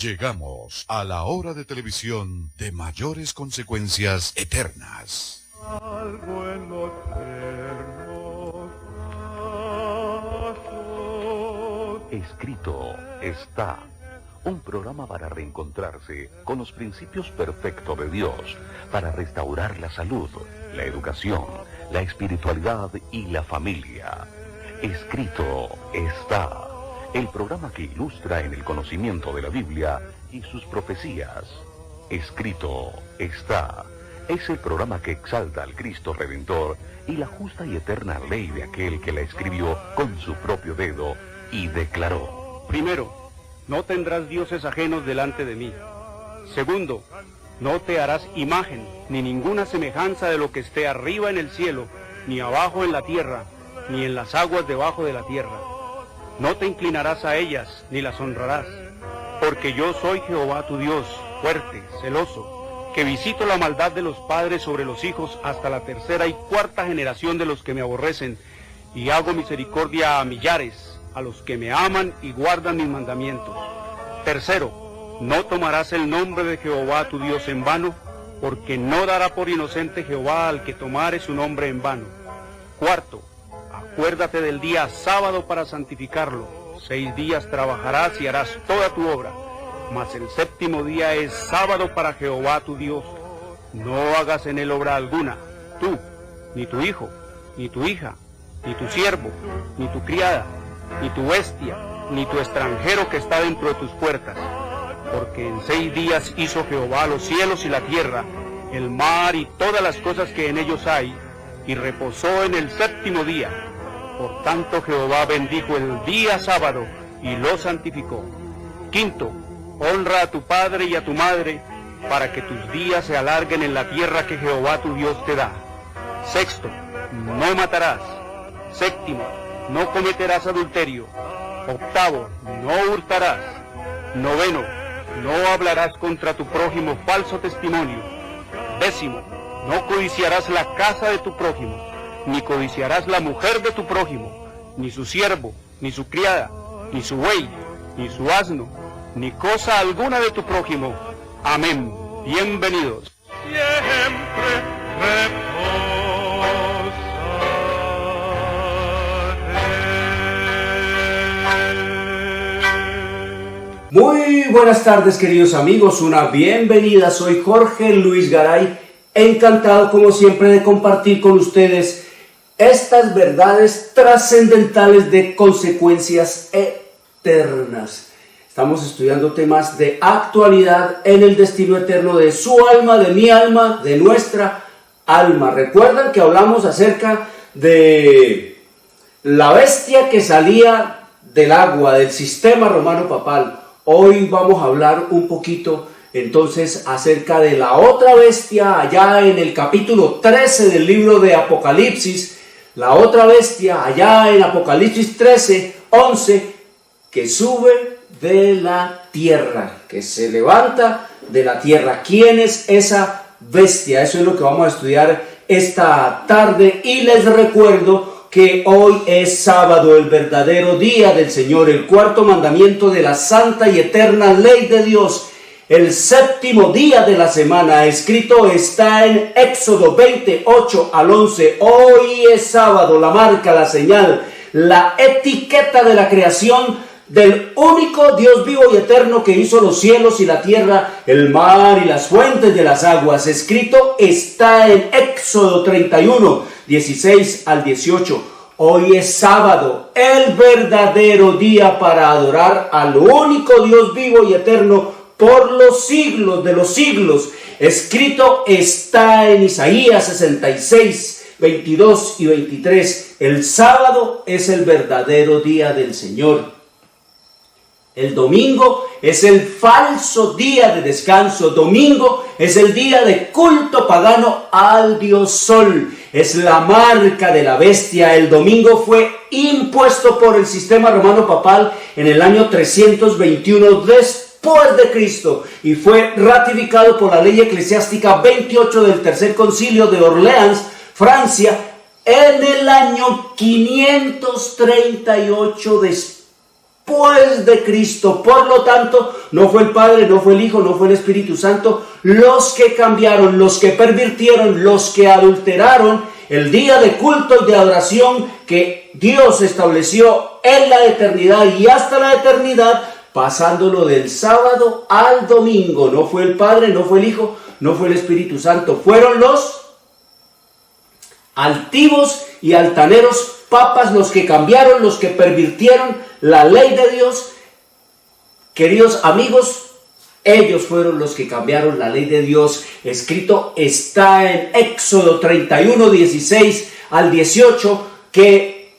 Llegamos a la hora de televisión de mayores consecuencias eternas. Algo en los tiernos brazos. Escrito está. Un programa para reencontrarse con los principios perfectos de Dios, para restaurar la salud, la educación, la espiritualidad y la familia. Escrito está. El programa que ilustra en el conocimiento de la Biblia y sus profecías. Escrito está. Es el programa que exalta al Cristo Redentor y la justa y eterna ley de aquel que la escribió con su propio dedo y declaró. Primero, no tendrás dioses ajenos delante de mí. Segundo, no te harás imagen, ni ninguna semejanza de lo que esté arriba en el cielo, ni abajo en la tierra, ni en las aguas debajo de la tierra. No te inclinarás a ellas, ni las honrarás, porque yo soy Jehová tu Dios, fuerte, celoso, que visito la maldad de los padres sobre los hijos hasta la tercera y cuarta generación de los que me aborrecen, y hago misericordia a millares, a los que me aman y guardan mis mandamientos. Tercero, no tomarás el nombre de Jehová tu Dios en vano, porque no dará por inocente Jehová al que tomare su nombre en vano. Cuarto, acuérdate del día sábado para santificarlo. 6 días trabajarás y harás toda tu obra, mas el séptimo día es sábado para Jehová tu Dios. No hagas en él obra alguna, tú, ni tu hijo, ni tu hija, ni tu siervo, ni tu criada, ni tu bestia, ni tu extranjero que está dentro de tus puertas. Porque en 6 días hizo Jehová los cielos y la tierra, el mar y todas las cosas que en ellos hay, y reposó en el séptimo día. Por tanto Jehová bendijo el día sábado y lo santificó. Quinto, honra a tu padre y a tu madre, para que tus días se alarguen en la tierra que Jehová tu Dios te da. Sexto, no matarás. Séptimo, no cometerás adulterio. Octavo, no hurtarás. Noveno, no hablarás contra tu prójimo falso testimonio. Décimo, no codiciarás la casa de tu prójimo, ni codiciarás la mujer de tu prójimo, ni su siervo, ni su criada, ni su buey, ni su asno, ni cosa alguna de tu prójimo. Amén. Bienvenidos. Siempre Muy buenas tardes, queridos amigos, una bienvenida. Soy Jorge Luis Garay, encantado como siempre de compartir con ustedes estas verdades trascendentales de consecuencias eternas. Estamos estudiando temas de actualidad en el destino eterno de su alma, de mi alma, de nuestra alma. Recuerdan que hablamos acerca de la bestia que salía del agua, del sistema romano papal. Hoy vamos a hablar un poquito entonces acerca de la otra bestia allá en el capítulo 13 del libro de Apocalipsis. La otra bestia allá en Apocalipsis 13, 11, que sube de la tierra, que se levanta de la tierra. ¿Quién es esa bestia? Eso es lo que vamos a estudiar esta tarde, y les recuerdo que hoy es sábado, el verdadero día del Señor, el cuarto mandamiento de la santa y eterna ley de Dios, el séptimo día de la semana. Escrito está en Éxodo 28 al 11. Hoy es sábado, la marca, la señal, la etiqueta de la creación del único Dios vivo y eterno que hizo los cielos y la tierra, el mar y las fuentes de las aguas. Escrito está en Éxodo 31, 16 al 18. Hoy es sábado, el verdadero día para adorar al único Dios vivo y eterno por los siglos de los siglos. Escrito está en Isaías 66, 22 y 23. El sábado es el verdadero día del Señor. El domingo es el falso día de descanso. Domingo es el día de culto pagano al dios Sol. Es la marca de la bestia. El domingo fue impuesto por el sistema romano papal en el año 321 después de Cristo y fue ratificado por la ley eclesiástica 28 del Tercer Concilio de Orleans, Francia, en el año 538 después después de Cristo. Por lo tanto, no fue el Padre, no fue el Hijo, no fue el Espíritu Santo los que cambiaron, los que pervirtieron, los que adulteraron el día de culto y de adoración que Dios estableció en la eternidad y hasta la eternidad, pasándolo del sábado al domingo. No fue el Padre, no fue el Hijo, no fue el Espíritu Santo. Fueron los altivos y altaneros papas los que cambiaron, los que pervirtieron la ley de Dios. Queridos amigos, ellos fueron los que cambiaron la ley de Dios. Escrito está en Éxodo 31, 16 al 18, que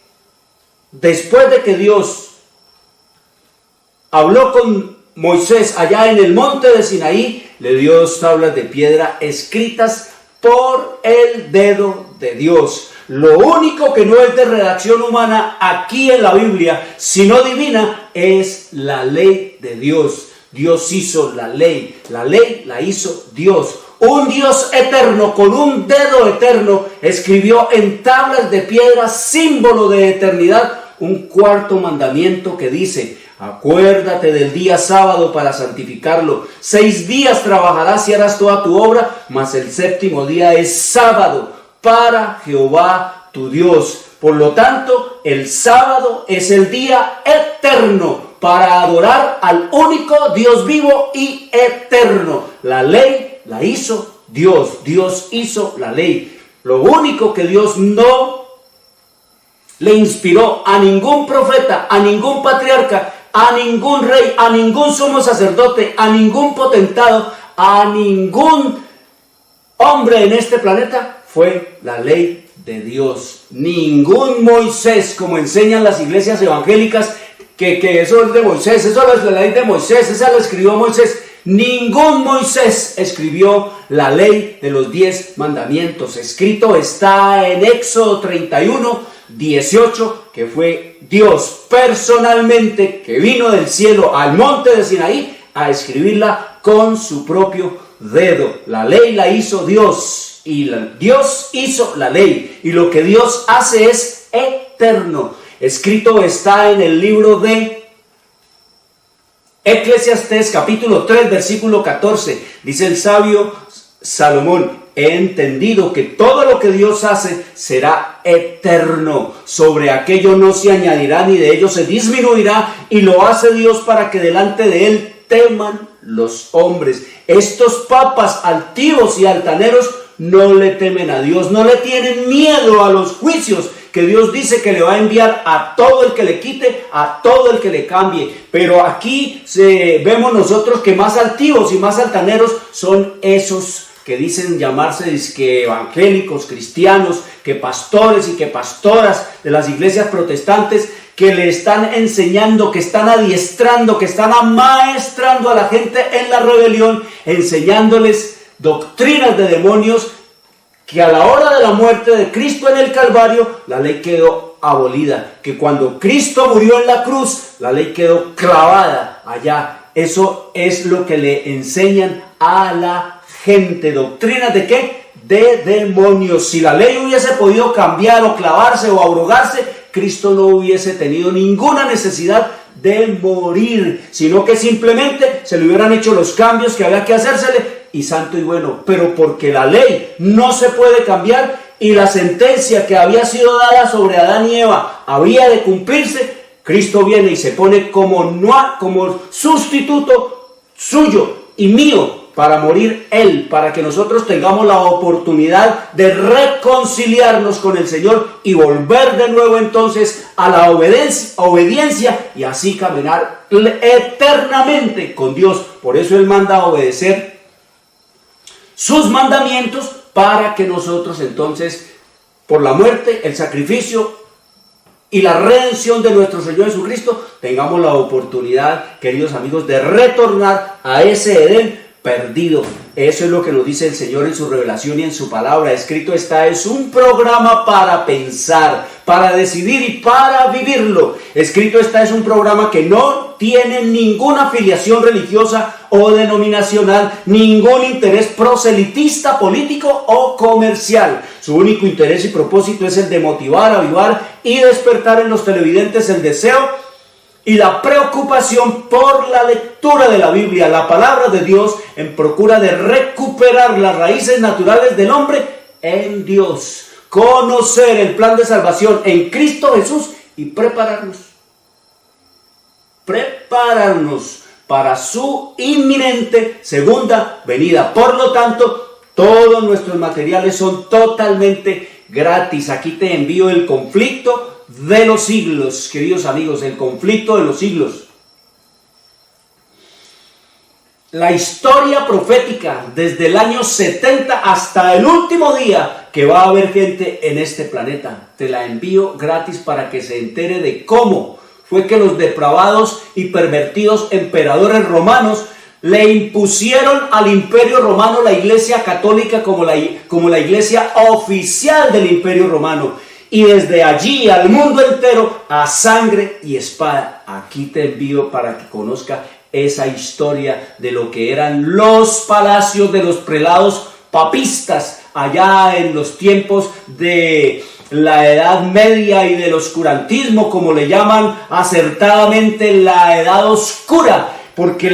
después de que Dios habló con Moisés allá en el monte de Sinaí, le dio 2 tablas de piedra escritas por el dedo de Dios. Lo único que no es de redacción humana aquí en la Biblia, sino divina, es la ley de Dios. Dios hizo la ley la hizo Dios. Un Dios eterno con un dedo eterno escribió en tablas de piedra, símbolo de eternidad, un 4º mandamiento que dice: acuérdate del día sábado para santificarlo. 6 días trabajarás y harás toda tu obra, mas el 7º día es sábado para Jehová tu Dios. Por lo tanto, el sábado es el día eterno para adorar al único Dios vivo y eterno. La ley la hizo Dios. Dios hizo la ley. Lo único que Dios no le inspiró a ningún profeta, a ningún patriarca, a ningún rey, a ningún sumo sacerdote, a ningún potentado, a ningún hombre en este planeta, fue la ley de Dios. Ningún Moisés, como enseñan las iglesias evangélicas, que eso es de Moisés, eso es la ley de Moisés, esa la escribió Moisés. Ningún Moisés escribió la ley de los 10 mandamientos. Escrito está en Éxodo 31, 18, que fue Dios personalmente que vino del cielo al monte de Sinaí a escribirla con su propio dedo. La ley la hizo Dios y Dios hizo la ley, y lo que Dios hace es eterno. Escrito está en el libro de Eclesiastés capítulo 3 versículo 14. Dice el sabio Salomón: he entendido que todo lo que Dios hace será eterno. Sobre aquello no se añadirá ni de ello se disminuirá, y lo hace Dios para que delante de él teman los hombres. Estos papas altivos y altaneros no le temen a Dios, no le tienen miedo a los juicios que Dios dice que le va a enviar a todo el que le quite, a todo el que le cambie. Pero aquí vemos nosotros que más altivos y más altaneros son esos que dicen llamarse que evangélicos, cristianos, que pastores y que pastoras de las iglesias protestantes, que le están enseñando, que están adiestrando, que están amaestrando a la gente en la rebelión, enseñándoles doctrinas de demonios, que a la hora de la muerte de Cristo en el Calvario, la ley quedó abolida, que cuando Cristo murió en la cruz, la ley quedó clavada allá. Eso es lo que le enseñan a la gente. ¿Doctrinas de qué? De demonios. Si la ley hubiese podido cambiar o clavarse o abrogarse, Cristo no hubiese tenido ninguna necesidad de morir, sino que simplemente se le hubieran hecho los cambios que había que hacérsele, y santo y bueno. Pero porque la ley no se puede cambiar y la sentencia que había sido dada sobre Adán y Eva había de cumplirse, Cristo viene y se pone como sustituto suyo y mío para morir Él, para que nosotros tengamos la oportunidad de reconciliarnos con el Señor y volver de nuevo entonces a la obediencia y así caminar eternamente con Dios. Por eso Él manda a obedecer sus mandamientos, para que nosotros entonces, por la muerte, el sacrificio y la redención de nuestro Señor Jesucristo, tengamos la oportunidad, queridos amigos, de retornar a ese Edén perdido. Eso es lo que nos dice el Señor en su revelación y en su palabra. Escrito está, es un programa para pensar, para decidir y para vivirlo. Escrito está, es un programa que no tiene ninguna afiliación religiosa o denominacional, ningún interés proselitista, político o comercial. Su único interés y propósito es el de motivar, avivar y despertar en los televidentes el deseo y la preocupación por la lectura de la Biblia, la palabra de Dios, en procura de recuperar las raíces naturales del hombre en Dios, conocer el plan de salvación en Cristo Jesús y prepararnos para su inminente segunda venida. Por lo tanto, todos nuestros materiales son totalmente gratis. Aquí te envío el conflicto de los siglos, queridos amigos, el conflicto de los siglos. La historia profética desde el año 70 hasta el último día que va a haber gente en este planeta. Te la envío gratis para que se entere de cómo fue que los depravados y pervertidos emperadores romanos le impusieron al imperio romano la iglesia católica como la iglesia oficial del imperio romano. Y desde allí al mundo entero a sangre y espada. Aquí te envío para que conozca esa historia de lo que eran los palacios de los prelados papistas allá en los tiempos de la Edad Media y del oscurantismo, como le llaman acertadamente la Edad Oscura, porque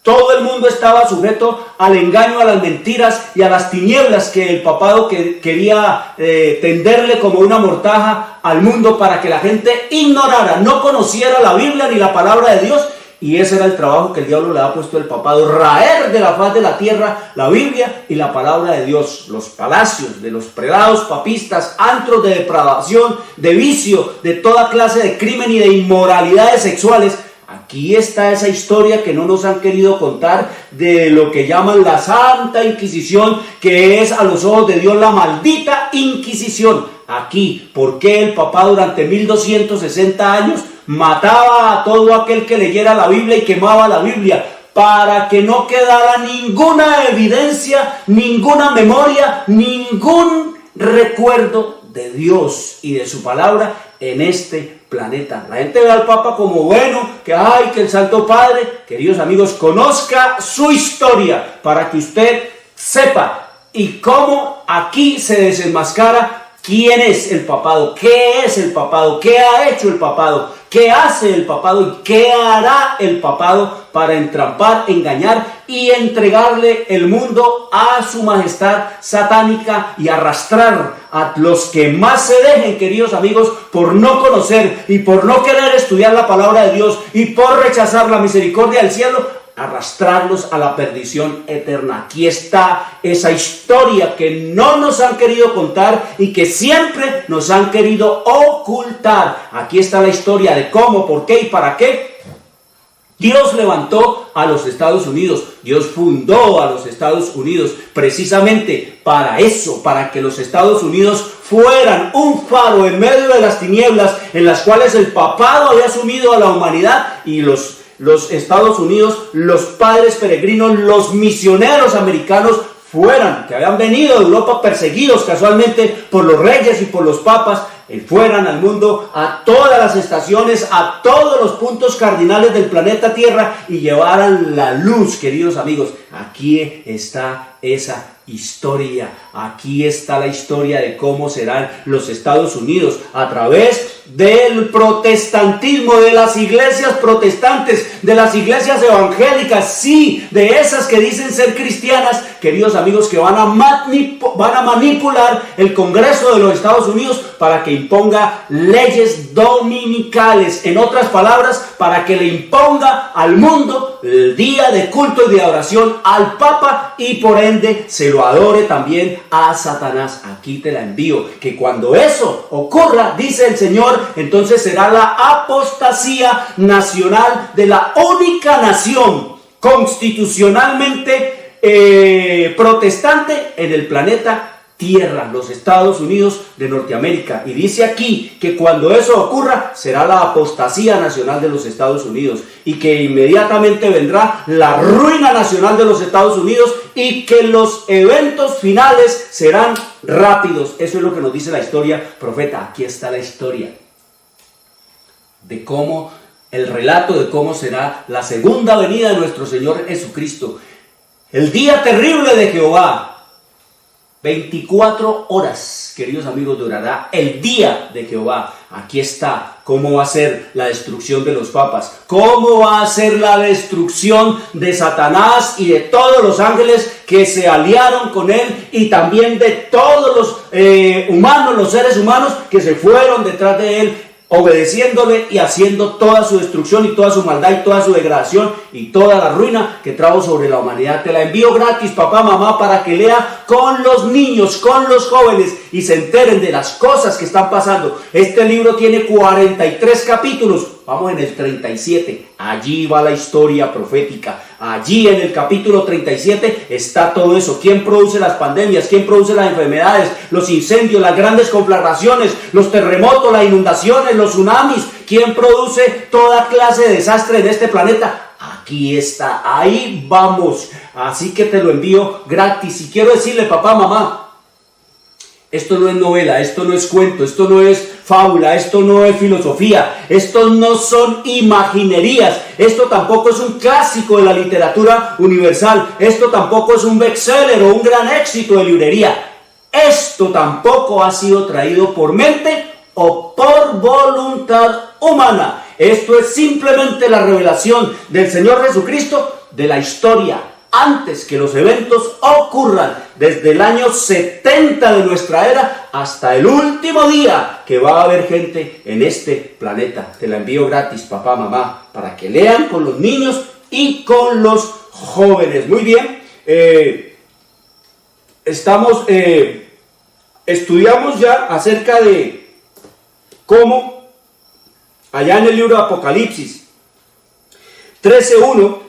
todo el mundo estaba sujeto al engaño, a las mentiras y a las tinieblas que el papado quería tenderle como una mortaja al mundo para que la gente ignorara, no conociera la Biblia ni la palabra de Dios. Y ese era el trabajo que el diablo le ha puesto al papado, raer de la faz de la tierra la Biblia y la palabra de Dios. Los palacios de los prelados papistas, antros de depravación, de vicio, de toda clase de crimen y de inmoralidades sexuales. Aquí está esa historia que no nos han querido contar de lo que llaman la Santa Inquisición, que es a los ojos de Dios la maldita Inquisición. Aquí, ¿por qué el papá durante 1260 años mataba a todo aquel que leyera la Biblia y quemaba la Biblia? Para que no quedara ninguna evidencia, ninguna memoria, ningún recuerdo de Dios y de su palabra en este planeta. La gente ve al Papa como bueno, que el Santo Padre. Queridos amigos, conozca su historia para que usted sepa y cómo aquí se desenmascara quién es el papado, qué es el papado, qué ha hecho el papado, qué hace el papado y qué hará el papado para entrampar, engañar y entregarle el mundo a su majestad satánica y arrastrar a los que más se dejen, queridos amigos, por no conocer y por no querer estudiar la palabra de Dios y por rechazar la misericordia del cielo, arrastrarlos a la perdición eterna. Aquí está esa historia que no nos han querido contar y que siempre nos han querido ocultar. Aquí está la historia de cómo, por qué y para qué Dios levantó a los Estados Unidos. Dios fundó a los Estados Unidos precisamente para eso, para que los Estados Unidos fueran un faro en medio de las tinieblas en las cuales el papado había sumido a la humanidad, y los Estados Unidos, los padres peregrinos, los misioneros americanos que habían venido de Europa perseguidos casualmente por los reyes y por los papas, fueran al mundo, a todas las estaciones, a todos los puntos cardinales del planeta Tierra y llevaran la luz, queridos amigos. Aquí está esa historia, aquí está la historia de cómo serán los Estados Unidos a través del protestantismo, de las iglesias protestantes, de las iglesias evangélicas, sí, de esas que dicen ser cristianas, queridos amigos, que van a manipular el Congreso de los Estados Unidos para que imponga leyes dominicales, en otras palabras, para que le imponga al mundo el día de culto y de adoración al Papa y por ende se lo adore también a Satanás. Aquí te la envío, que cuando eso ocurra, dice el Señor, entonces será la apostasía nacional de la única nación constitucionalmente protestante en el planeta Tierra, los Estados Unidos de Norteamérica. Y dice aquí que cuando eso ocurra será la apostasía nacional de los Estados Unidos y que inmediatamente vendrá la ruina nacional de los Estados Unidos y que los eventos finales serán rápidos. Eso es lo que nos dice la historia profeta. Aquí está la historia de cómo, el relato de cómo será la segunda venida de nuestro Señor Jesucristo, el día terrible de Jehová. 24 horas, queridos amigos, durará el día de Jehová. Aquí está cómo va a ser la destrucción de los papas, cómo va a ser la destrucción de Satanás y de todos los ángeles que se aliaron con él, y también de todos los humanos, los seres humanos que se fueron detrás de él, obedeciéndole y haciendo toda su destrucción y toda su maldad y toda su degradación y toda la ruina que trajo sobre la humanidad. Te la envío gratis, papá, mamá, para que lea con los niños, con los jóvenes, y se enteren de las cosas que están pasando. Este libro tiene 43 capítulos. Vamos en el 37. Allí va la historia profética. Allí en el capítulo 37 está todo eso. ¿Quién produce las pandemias? ¿Quién produce las enfermedades? Los incendios, las grandes conflagraciones, los terremotos, las inundaciones, los tsunamis. ¿Quién produce toda clase de desastre en este planeta? Aquí está, ahí vamos. Así que te lo envío gratis. Y quiero decirle, papá, mamá, esto no es novela, esto no es cuento, esto no es fábula, esto no es filosofía, esto no son imaginerías, esto tampoco es un clásico de la literatura universal, esto tampoco es un bestseller o un gran éxito de librería. Esto tampoco ha sido traído por mente o por voluntad humana. Esto es simplemente la revelación del Señor Jesucristo de la historia, antes que los eventos ocurran, desde el año 70 de nuestra era hasta el último día que va a haber gente en este planeta. Te la envío gratis, papá, mamá, para que lean con los niños y con los jóvenes. Muy bien, estudiamos ya acerca de cómo, allá en el libro de Apocalipsis 13:1,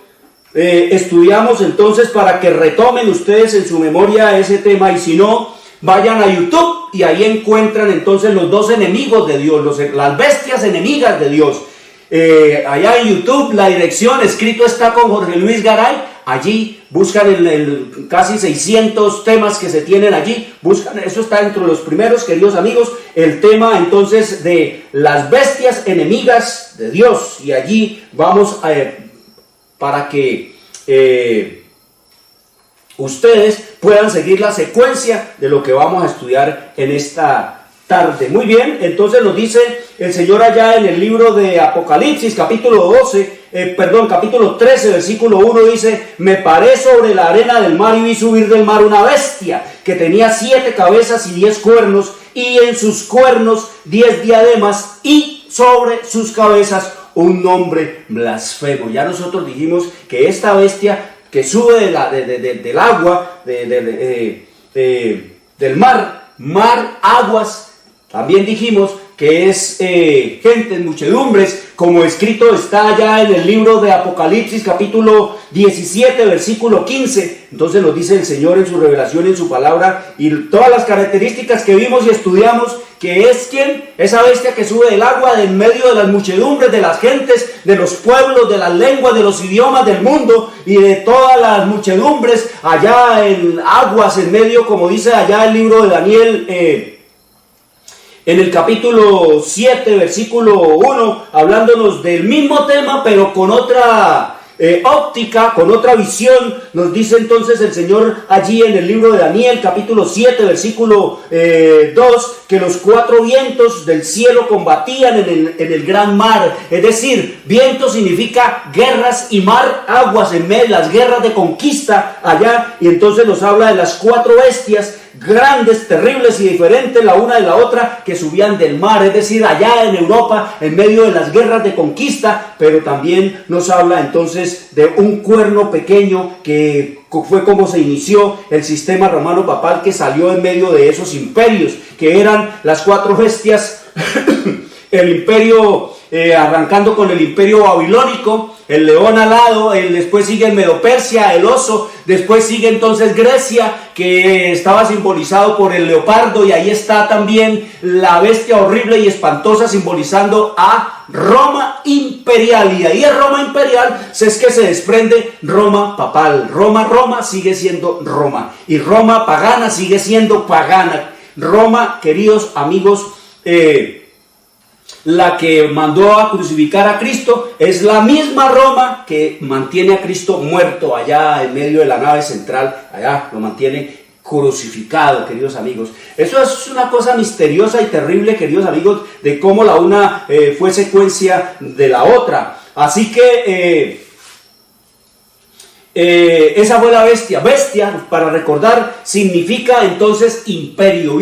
estudiamos entonces, para que retomen ustedes en su memoria ese tema, y si no, vayan a YouTube y ahí encuentran entonces los dos enemigos de Dios, las bestias enemigas de Dios. Allá en YouTube la dirección, escrito está con Jorge Luis Garay. Allí buscan casi 600 temas que se tienen allí, buscan, eso está dentro de los primeros, queridos amigos, el tema entonces de las bestias enemigas de Dios, y allí vamos para que ustedes puedan seguir la secuencia de lo que vamos a estudiar en esta tarde. Muy bien, entonces nos dice el Señor allá en el libro de Apocalipsis, capítulo 13, versículo 1, dice: me paré sobre la arena del mar y vi subir del mar una bestia que tenía 7 cabezas y 10 cuernos, y en sus cuernos 10 diademas, y sobre sus cabezas un nombre blasfemo. Ya nosotros dijimos que esta bestia que sube del agua, del mar, aguas, también dijimos que es gente en muchedumbres, como escrito está allá en el libro de Apocalipsis, capítulo 17, versículo 15. Entonces nos dice el Señor en su revelación, en su palabra, y todas las características que vimos y estudiamos, que es quien, esa bestia que sube del agua, de en medio de las muchedumbres, de las gentes, de los pueblos, de las lenguas, de los idiomas del mundo, y de todas las muchedumbres, allá en aguas, en medio, como dice allá el libro de Daniel, en el capítulo 7, versículo 1, hablándonos del mismo tema, pero con otra óptica, con otra visión. Nos dice entonces el Señor allí en el libro de Daniel, capítulo 7, versículo 2, que los 4 vientos del cielo combatían en el gran mar. Es decir, viento significa guerras, y mar, aguas, en medio, las guerras de conquista allá. Y entonces nos habla de las 4 bestias grandes, terribles y diferentes la una de la otra, que subían del mar, es decir, allá en Europa, en medio de las guerras de conquista. Pero también nos habla entonces de un cuerno pequeño, que fue como se inició el sistema romano papal, que salió en medio de esos imperios, que eran las 4 bestias, el imperio, arrancando con el imperio babilónico, el león alado, después sigue el Medo-Persia, el oso, después sigue entonces Grecia, que estaba simbolizado por el leopardo, y ahí está también la bestia horrible y espantosa, simbolizando a Roma imperial, y ahí es Roma imperial, es que se desprende Roma papal. Roma sigue siendo Roma, y Roma pagana sigue siendo pagana. Roma, queridos amigos, la que mandó a crucificar a Cristo, es la misma Roma que mantiene a Cristo muerto allá en medio de la nave central, allá lo mantiene crucificado, queridos amigos. Eso es una cosa misteriosa y terrible, queridos amigos, de cómo la una fue secuencia de la otra. Así que esa fue la bestia. Bestia, para recordar, significa entonces imperio.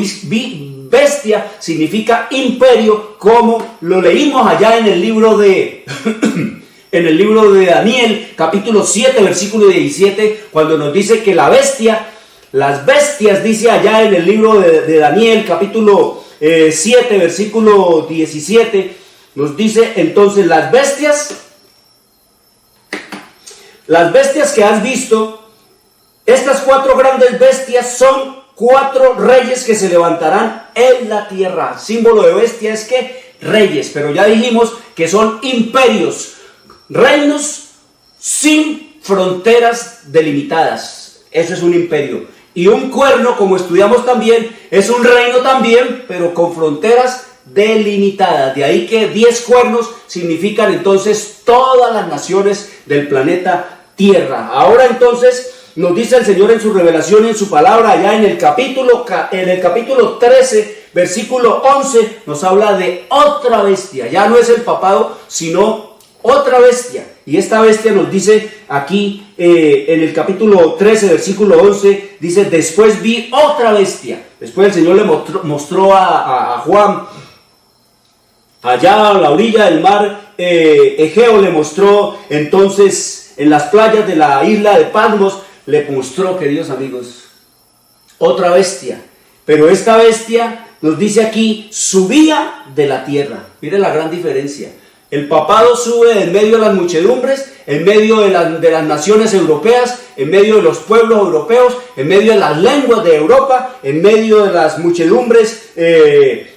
Bestia significa imperio, como lo leímos allá en el libro de en el libro de Daniel, capítulo 7, versículo 17, cuando nos dice que la bestia, las bestias, dice allá en el libro de Daniel, capítulo 7, versículo 17, nos dice entonces las bestias que has visto, estas 4 grandes bestias son 4 reyes que se levantarán en la tierra. Símbolo de bestia es que reyes, pero ya dijimos que son imperios, reinos sin fronteras delimitadas. Eso es un imperio. Y un cuerno, como estudiamos también, es un reino también, pero con fronteras delimitadas. De ahí que 10 cuernos significan entonces todas las naciones del planeta Tierra. Ahora entonces nos dice el Señor en su revelación y en su palabra, allá en el capítulo 13, versículo 11, nos habla de otra bestia. Ya no es el papado, sino otra bestia. Y esta bestia nos dice aquí en el capítulo 13, versículo 11, dice: después vi otra bestia. Después el Señor le mostró a Juan, allá a la orilla del mar Egeo, le mostró entonces en las playas de la isla de Patmos, le mostró, queridos amigos, otra bestia. Pero esta bestia nos dice aquí, subía de la tierra. Miren la gran diferencia. El papado sube en medio de las muchedumbres, en medio de las naciones europeas, en medio de los pueblos europeos, en medio de las lenguas de Europa, en medio de las muchedumbres,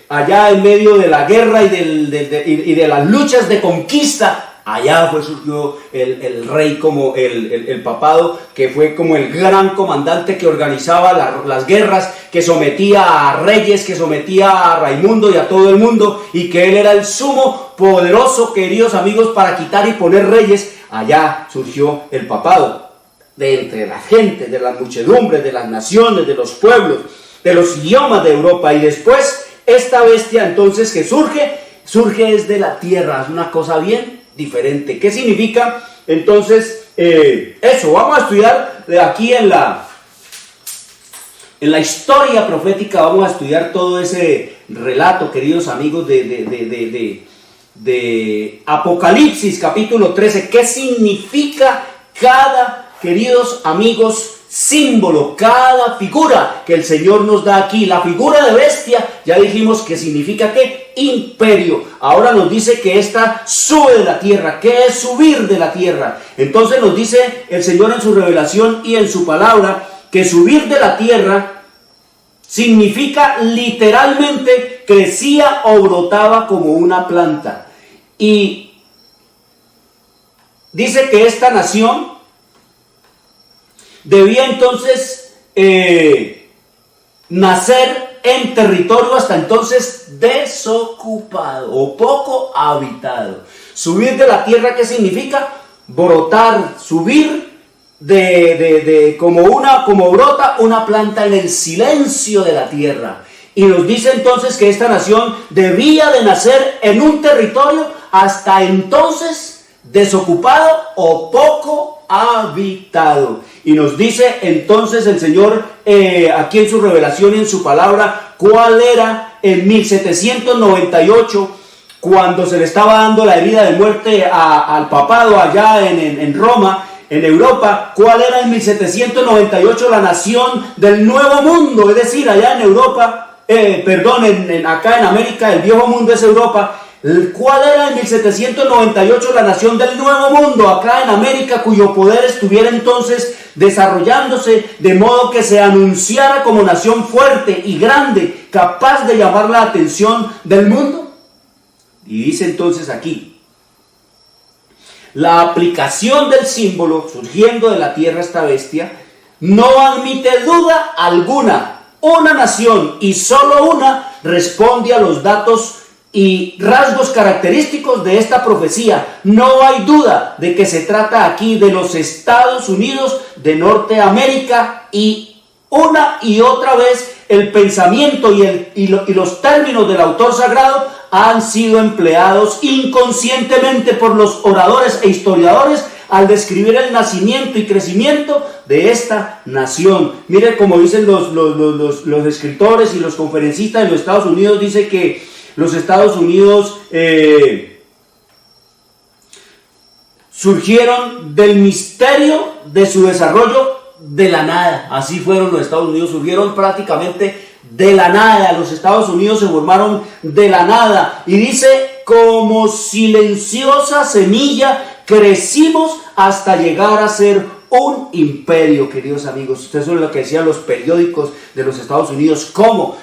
allá en medio de la guerra y de las luchas de conquista. Allá surgió el rey como el papado, que fue como el gran comandante que organizaba las guerras, que sometía a reyes, que sometía a Raimundo y a todo el mundo, y que él era el sumo poderoso, queridos amigos, para quitar y poner reyes. Allá surgió el papado, de entre la gente, de las muchedumbres, de las naciones, de los pueblos, de los idiomas de Europa. Y después esta bestia entonces que surge desde la tierra. Es una cosa bien diferente. ¿Qué significa entonces eso? Vamos a estudiar aquí en la historia profética. Vamos a estudiar todo ese relato, queridos amigos, de Apocalipsis capítulo 13. ¿Qué significa cada, queridos amigos, símbolo, cada figura que el Señor nos da aquí? La figura de bestia, ya dijimos que significa ¿qué? Imperio. Ahora nos dice que esta sube de la tierra. ¿Qué es subir de la tierra? Entonces nos dice el Señor en su revelación y en su palabra que subir de la tierra significa literalmente crecía o brotaba como una planta. Y dice que esta nación debía entonces nacer en territorio hasta entonces desocupado o poco habitado. Subir de la tierra, ¿qué significa? Brotar, subir como brota una planta en el silencio de la tierra. Y nos dice entonces que esta nación debía de nacer en un territorio hasta entonces desocupado o poco habitado. Y nos dice entonces el Señor aquí en su revelación y en su palabra cuál era en 1798, cuando se le estaba dando la herida de muerte al papado allá en Roma, en Europa. Cuál era en 1798 la nación del Nuevo Mundo, es decir, allá en Europa, acá en América, el Viejo Mundo es Europa. ¿Cuál era en 1798 la nación del Nuevo Mundo acá en América, cuyo poder estuviera entonces desarrollándose de modo que se anunciara como nación fuerte y grande, capaz de llamar la atención del mundo? Y dice entonces aquí, la aplicación del símbolo surgiendo de la tierra, esta bestia, no admite duda alguna. Una nación, y solo una, responde a los datos y rasgos característicos de esta profecía. No hay duda de que se trata aquí de los Estados Unidos de Norteamérica y una y otra vez el pensamiento y los términos del autor sagrado han sido empleados inconscientemente por los oradores e historiadores al describir el nacimiento y crecimiento de esta nación. Mire, como dicen los escritores y los conferencistas de los Estados Unidos, dice que los Estados Unidos surgieron del misterio de su desarrollo de la nada. Así fueron los Estados Unidos, surgieron prácticamente de la nada. Los Estados Unidos se formaron de la nada. Y dice, como silenciosa semilla crecimos hasta llegar a ser un imperio, queridos amigos. Ustedes son lo que decían los periódicos de los Estados Unidos. ¿Cómo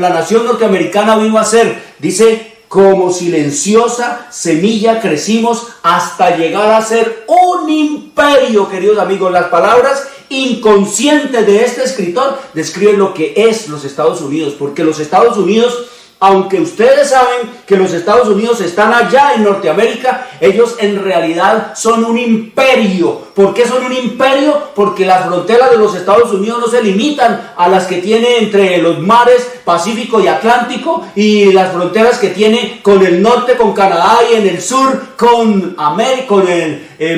la nación norteamericana vino a ser? Dice, como silenciosa semilla crecimos hasta llegar a ser un imperio, queridos amigos. Las palabras inconscientes de este escritor describen lo que es los Estados Unidos, porque los Estados Unidos, aunque ustedes saben que los Estados Unidos están allá en Norteamérica, ellos en realidad son un imperio. ¿Por qué son un imperio? Porque las fronteras de los Estados Unidos no se limitan a las que tiene entre los mares Pacífico y Atlántico, y las fronteras que tiene con el norte, con Canadá, y en el sur con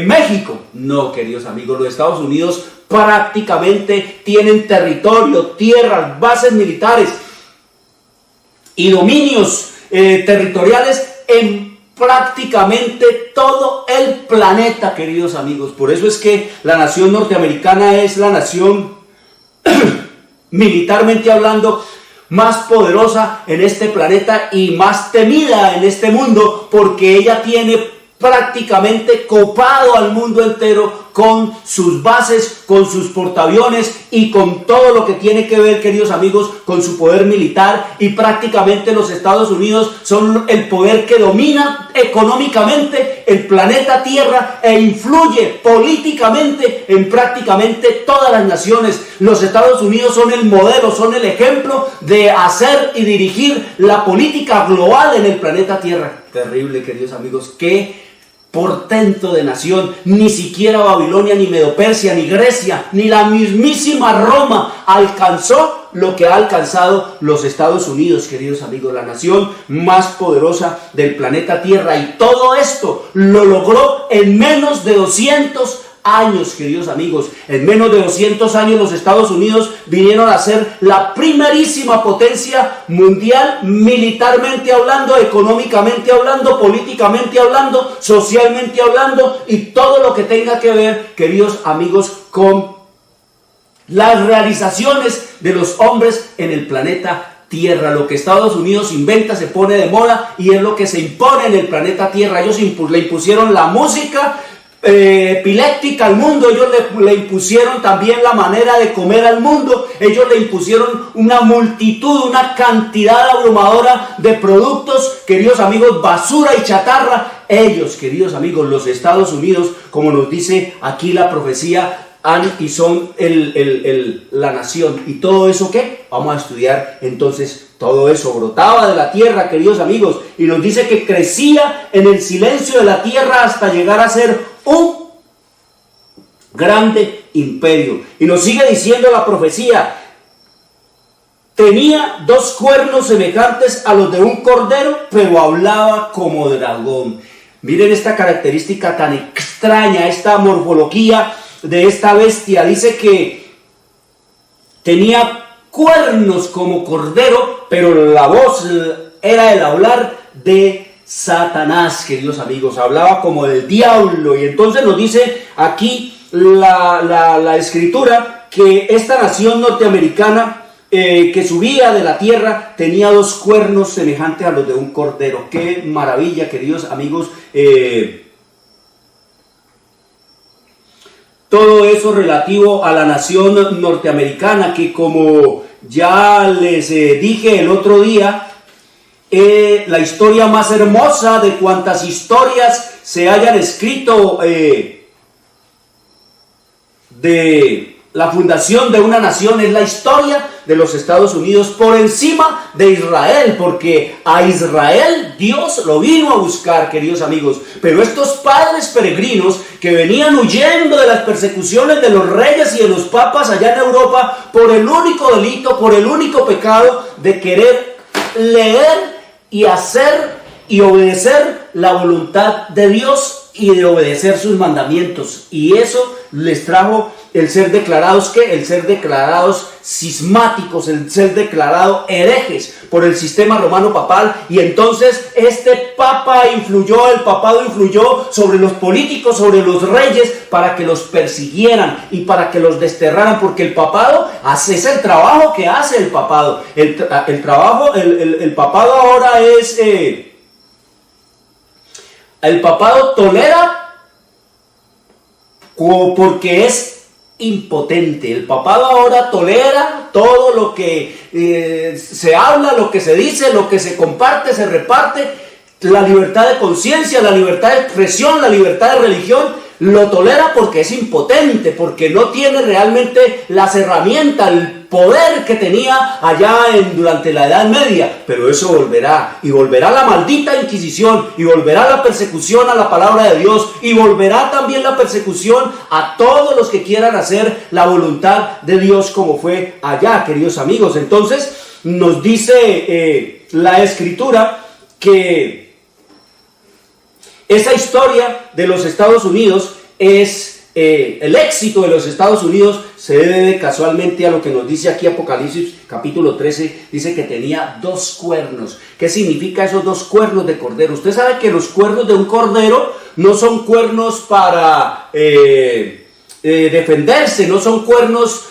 México. No, queridos amigos, los Estados Unidos prácticamente tienen territorio, tierras, bases militares y dominios territoriales en prácticamente todo el planeta, queridos amigos. Por eso es que la nación norteamericana es la nación militarmente hablando más poderosa en este planeta y más temida en este mundo, porque ella tiene prácticamente copado al mundo entero con sus bases, con sus portaaviones y con todo lo que tiene que ver, queridos amigos, con su poder militar. Y prácticamente los Estados Unidos son el poder que domina económicamente el planeta Tierra e influye políticamente en prácticamente todas las naciones. Los Estados Unidos son el modelo, son el ejemplo de hacer y dirigir la política global en el planeta Tierra. Terrible, queridos amigos, qué portento de nación. Ni siquiera Babilonia, ni Medo-Persia, ni Grecia, ni la mismísima Roma alcanzó lo que ha alcanzado los Estados Unidos, queridos amigos, la nación más poderosa del planeta Tierra. Y todo esto lo logró en menos de 200 años, queridos amigos. En menos de 200 años los Estados Unidos vinieron a ser la primerísima potencia mundial, militarmente hablando, económicamente hablando, políticamente hablando, socialmente hablando, y todo lo que tenga que ver, queridos amigos, con las realizaciones de los hombres en el planeta Tierra. Lo que Estados Unidos inventa se pone de moda y es lo que se impone en el planeta Tierra. Ellos le impusieron la música epiléptica al mundo, ellos le impusieron también la manera de comer al mundo, ellos le impusieron una multitud, una cantidad abrumadora de productos, queridos amigos, basura y chatarra. Ellos, queridos amigos, los Estados Unidos, como nos dice aquí la profecía, han y son la nación. ¿Y todo eso qué? Vamos a estudiar entonces. Todo eso brotaba de la tierra, queridos amigos, y nos dice que crecía en el silencio de la tierra hasta llegar a ser un grande imperio. Y nos sigue diciendo la profecía: tenía 2 cuernos semejantes a los de un cordero, pero hablaba como dragón. Miren esta característica tan extraña, esta morfología de esta bestia. Dice que tenía cuernos como cordero, pero la voz era el hablar de Satanás, queridos amigos. Hablaba como del diablo. Y entonces nos dice aquí la escritura que esta nación norteamericana que subía de la tierra tenía 2 cuernos semejantes a los de un cordero. ¡Qué maravilla, queridos amigos! Todo eso relativo a la nación norteamericana, que como ya les dije el otro día, la historia más hermosa de cuantas historias se hayan escrito de la fundación de una nación es la historia de los Estados Unidos por encima de Israel, porque a Israel Dios lo vino a buscar, queridos amigos. Pero estos padres peregrinos que venían huyendo de las persecuciones de los reyes y de los papas allá en Europa por el único delito, por el único pecado de querer leer y hacer y obedecer la voluntad de Dios y de obedecer sus mandamientos, y eso les trajo el ser declarados, ¿qué? El ser declarados cismáticos, el ser declarado herejes por el sistema romano papal. Y entonces el papado influyó sobre los políticos, sobre los reyes, para que los persiguieran y para que los desterraran, porque el papado es el trabajo que hace el papado. El papado ahora es el papado tolera porque es impotente. El papado ahora tolera todo lo que se habla, lo que se dice, lo que se comparte, se reparte. La libertad de conciencia, la libertad de expresión, la libertad de religión, lo tolera porque es impotente, porque no tiene realmente las herramientas, el poder que tenía allá durante la Edad Media. Pero eso volverá, y volverá la maldita Inquisición, y volverá la persecución a la palabra de Dios, y volverá también la persecución a todos los que quieran hacer la voluntad de Dios, como fue allá, queridos amigos. Entonces nos dice la Escritura que esa historia de los Estados Unidos es el éxito de los Estados Unidos se debe casualmente a lo que nos dice aquí Apocalipsis capítulo 13, dice que tenía 2 cuernos. ¿Qué significa esos 2 cuernos de cordero? Usted sabe que los cuernos de un cordero no son cuernos para defenderse, no son cuernos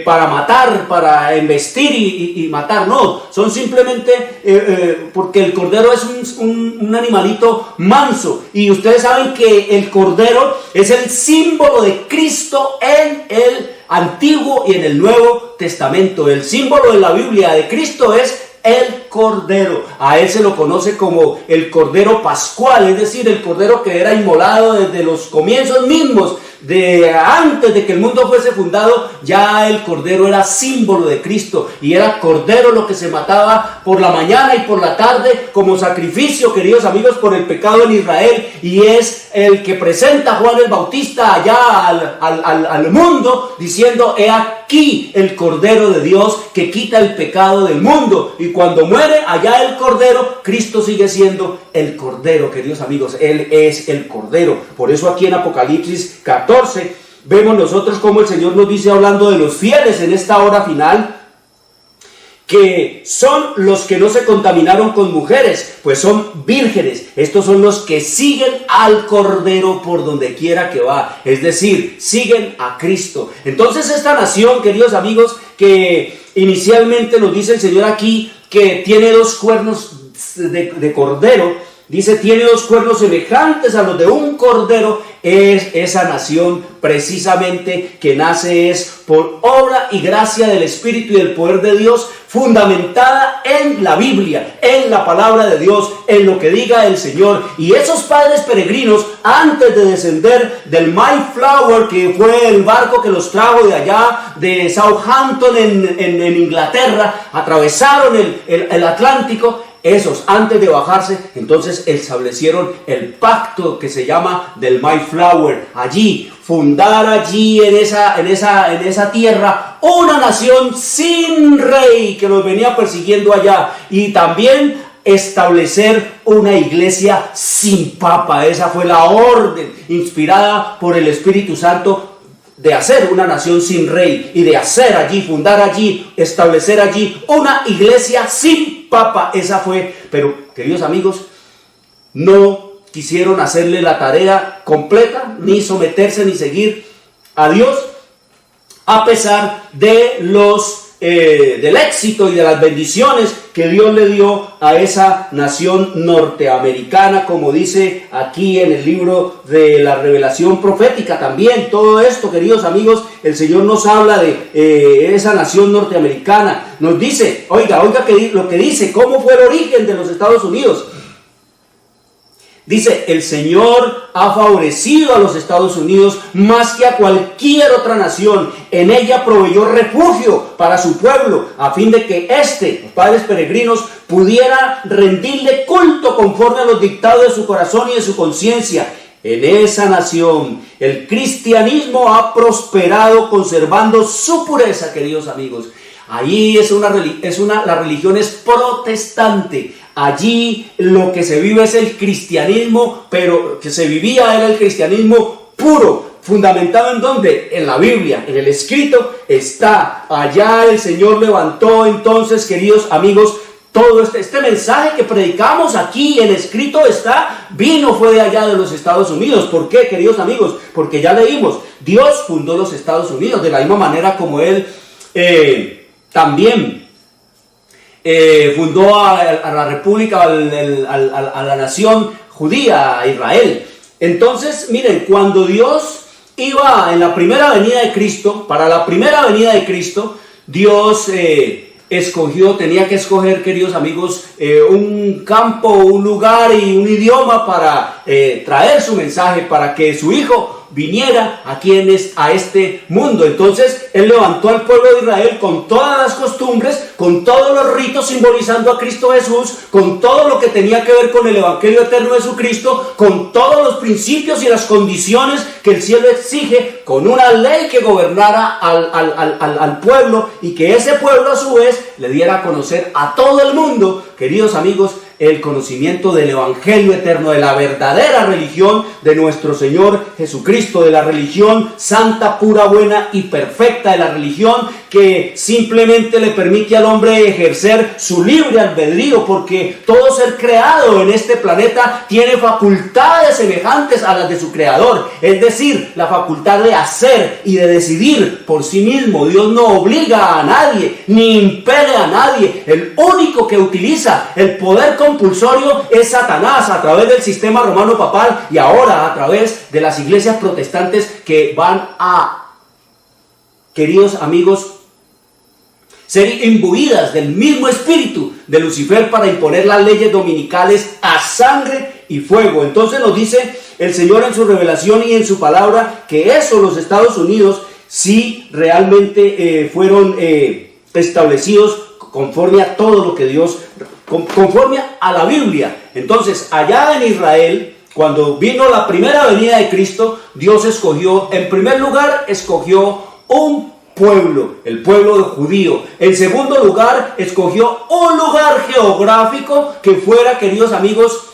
para matar, para embestir y matar, no, son simplemente porque el cordero es un animalito manso, y ustedes saben que el cordero es el símbolo de Cristo en el Antiguo y en el Nuevo Testamento. El símbolo de la Biblia de Cristo es el cordero. A él se lo conoce como el cordero pascual, es decir, el cordero que era inmolado desde los comienzos mismos, de antes de que el mundo fuese fundado. Ya el cordero era símbolo de Cristo, y era cordero lo que se mataba por la mañana y por la tarde como sacrificio, queridos amigos, por el pecado en Israel, y es el que presenta Juan el Bautista allá al mundo, diciendo: he aquí el cordero de Dios que quita el pecado del mundo. Y cuando muere allá el cordero, Cristo sigue siendo el cordero, queridos amigos. Él es el cordero. Por eso aquí en Apocalipsis 14 vemos nosotros como el Señor nos dice, hablando de los fieles en esta hora final, que son los que no se contaminaron con mujeres, pues son vírgenes. Estos son los que siguen al Cordero por donde quiera que va, es decir, siguen a Cristo. Entonces esta nación, queridos amigos, que inicialmente nos dice el Señor aquí que tiene 2 cuernos de cordero, dice, tiene 2 cuernos semejantes a los de un cordero, es esa nación precisamente que nace es por obra y gracia del Espíritu y del poder de Dios, fundamentada en la Biblia, en la palabra de Dios, en lo que diga el Señor. Y esos padres peregrinos, antes de descender del Mayflower, que fue el barco que los trajo de allá, de Southampton en Inglaterra, atravesaron el Atlántico. Esos, antes de bajarse, entonces establecieron el pacto que se llama del Mayflower. Allí, fundar allí en esa tierra una nación sin rey que los venía persiguiendo allá. Y también establecer una iglesia sin papa. Esa fue la orden inspirada por el Espíritu Santo, de hacer una nación sin rey y de hacer allí, fundar allí, establecer allí una iglesia sin papa. Esa fue, pero queridos amigos, no quisieron hacerle la tarea completa, ni someterse, ni seguir a Dios, a pesar de del éxito y de las bendiciones que Dios le dio a esa nación norteamericana, como dice aquí en el libro de la revelación profética. También todo esto, queridos amigos, el Señor nos habla de esa nación norteamericana. Nos dice, oiga lo que dice, cómo fue el origen de los Estados Unidos. Dice, el Señor ha favorecido a los Estados Unidos más que a cualquier otra nación. En ella proveyó refugio para su pueblo, a fin de que los padres peregrinos, pudiera rendirle culto conforme a los dictados de su corazón y de su conciencia. En esa nación, el cristianismo ha prosperado conservando su pureza, queridos amigos. Allí la religión es protestante. Allí lo que se vive es el cristianismo, pero que se vivía era el cristianismo puro, fundamentado en ¿dónde? En la Biblia, en el escrito está. Allá el Señor levantó entonces, queridos amigos, todo este mensaje que predicamos aquí, el escrito está, fue de allá de los Estados Unidos. ¿Por qué, queridos amigos? Porque ya leímos, Dios fundó los Estados Unidos, de la misma manera como Él también fundó a la república, a la nación judía, a Israel. Entonces, miren, cuando Dios iba en la primera venida de Cristo, para la primera venida de Cristo, Dios tenía que escoger, queridos amigos, un campo, un lugar y un idioma para traer su mensaje, para que su Hijo viniera a este mundo. Entonces Él levantó al pueblo de Israel con todas las costumbres, con todos los ritos simbolizando a Cristo Jesús, con todo lo que tenía que ver con el Evangelio eterno de Jesucristo, con todos los principios y las condiciones que el cielo exige, con una ley que gobernara al pueblo, y que ese pueblo a su vez le diera a conocer a todo el mundo, queridos amigos, el conocimiento del Evangelio eterno, de la verdadera religión de nuestro Señor Jesucristo, de la religión santa, pura, buena y perfecta, de la religión que simplemente le permite al hombre ejercer su libre albedrío, porque todo ser creado en este planeta tiene facultades semejantes a las de su creador, es decir, la facultad de hacer y de decidir por sí mismo. Dios no obliga a nadie, ni impele a nadie. El único que utiliza el poder compulsorio es Satanás, a través del sistema romano papal y ahora a través de las iglesias protestantes que van a, queridos amigos, ser imbuidas del mismo espíritu de Lucifer para imponer las leyes dominicales a sangre y fuego. Entonces nos dice el Señor en su revelación y en su palabra que los Estados Unidos sí realmente fueron establecidos conforme a todo lo que Dios, conforme a la Biblia. Entonces allá en Israel, cuando vino la primera venida de Cristo, Dios escogió, en primer lugar, escogió un pueblo, el pueblo judío. En segundo lugar, escogió un lugar geográfico que fuera, queridos amigos,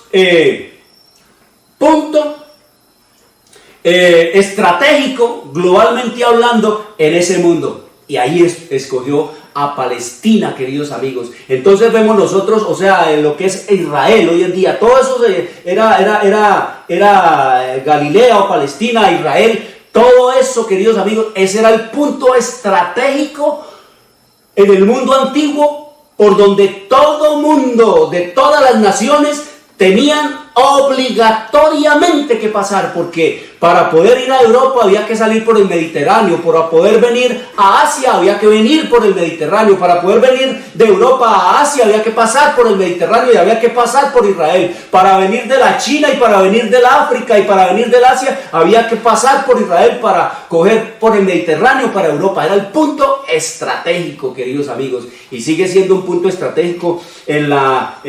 estratégico, globalmente hablando, en ese mundo. Y ahí escogió a Palestina, queridos amigos. Entonces vemos nosotros, o sea, en lo que es Israel hoy en día, todo eso era Galilea o Palestina, Israel. Todo eso, queridos amigos, ese era el punto estratégico en el mundo antiguo, por donde todo mundo, de todas las naciones, tenían obligatoriamente que pasar, porque para poder ir a Europa había que salir por el Mediterráneo, para poder venir a Asia había que venir por el Mediterráneo, para poder venir de Europa a Asia había que pasar por el Mediterráneo y había que pasar por Israel, para venir de la China y para venir del África y para venir del Asia había que pasar por Israel para coger por el Mediterráneo para Europa. Era el punto estratégico, queridos amigos, y sigue siendo un punto estratégico en la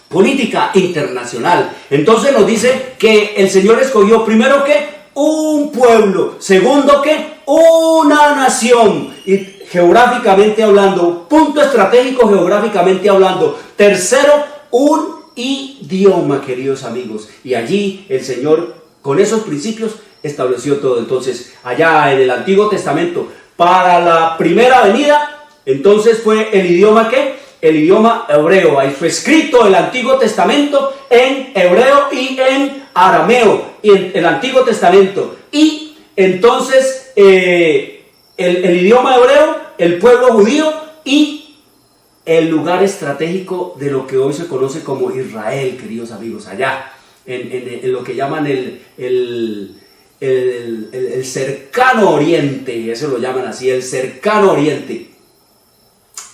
política internacional. Entonces nos dice que el Señor escogió primero que un pueblo, segundo que una nación, y geográficamente hablando, punto estratégico geográficamente hablando, tercero un idioma, queridos amigos, y allí el Señor con esos principios estableció todo. Entonces allá en el Antiguo Testamento, para la primera venida, entonces fue el idioma que el idioma hebreo. Ahí fue escrito el Antiguo Testamento en hebreo y en arameo, y en el Antiguo Testamento. Y entonces el idioma hebreo, el pueblo judío y el lugar estratégico de lo que hoy se conoce como Israel, queridos amigos, allá en lo que llaman el cercano oriente, eso lo llaman así, el cercano oriente.